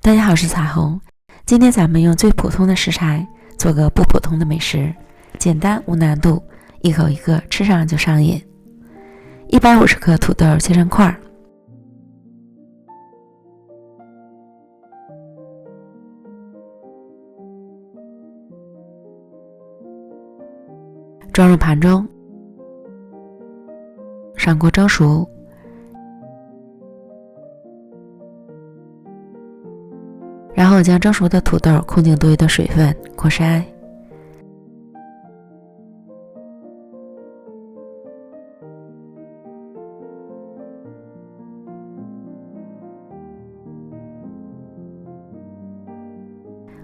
大家好，我是彩虹。今天咱们用最普通的食材做个不普通的美食，简单无难度，一口一个，吃上就上瘾。150克土豆切成块，装入盘中，上锅蒸熟。然后将蒸熟的土豆控净多余的水分，过筛。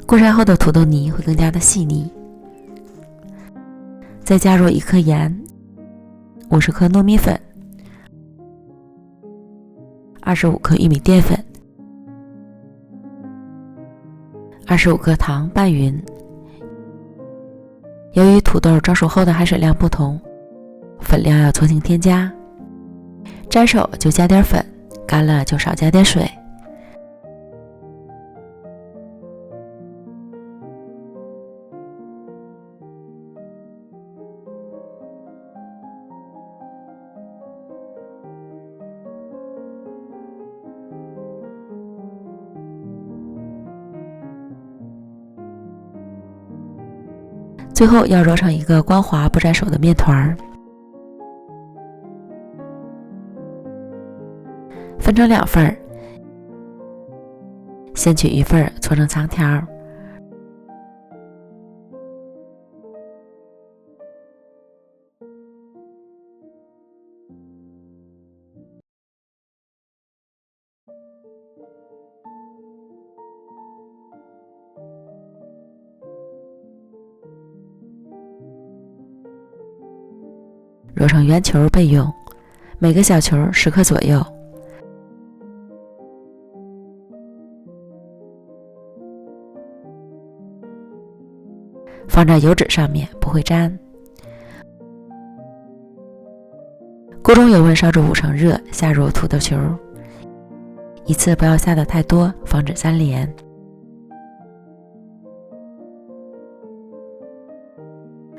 过筛后的土豆泥会更加的细腻。再加入1克盐、50克糯米粉、25克玉米淀粉、25克糖拌匀。由于土豆蒸熟后的含水量不同，粉量要重新添加。沾手就加点粉，干了就少加点水。最后要揉成一个光滑不沾手的面团，分成2份，先取1份搓成长条，揉成圆球备用，每个小球10克左右。放在油纸上面，不会粘。锅中油温烧至5成热，下入土豆球，一次不要下得太多，防止粘连。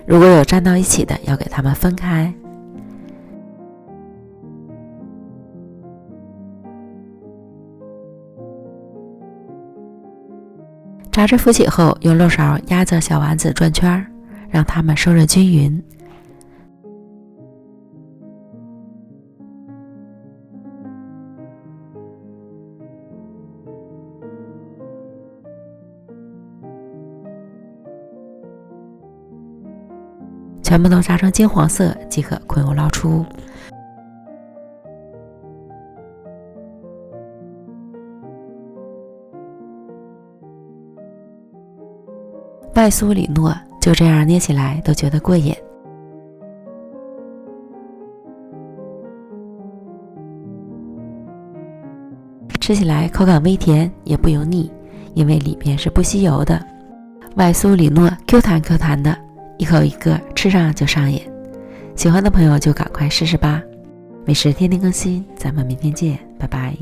如果有粘到一起的，要给它们分开。炸至浮起后，用漏勺压着小丸子转圈，让它们受热均匀。全部都炸成金黄色即可滚油捞出。外酥里糯，就这样捏起来都觉得过瘾。吃起来口感微甜，也不油腻，因为里面是不吸油的。外酥里糯，Q 弹 Q 弹的，一口一个，吃上就上瘾。喜欢的朋友就赶快试试吧。美食天天更新，咱们明天见，拜拜。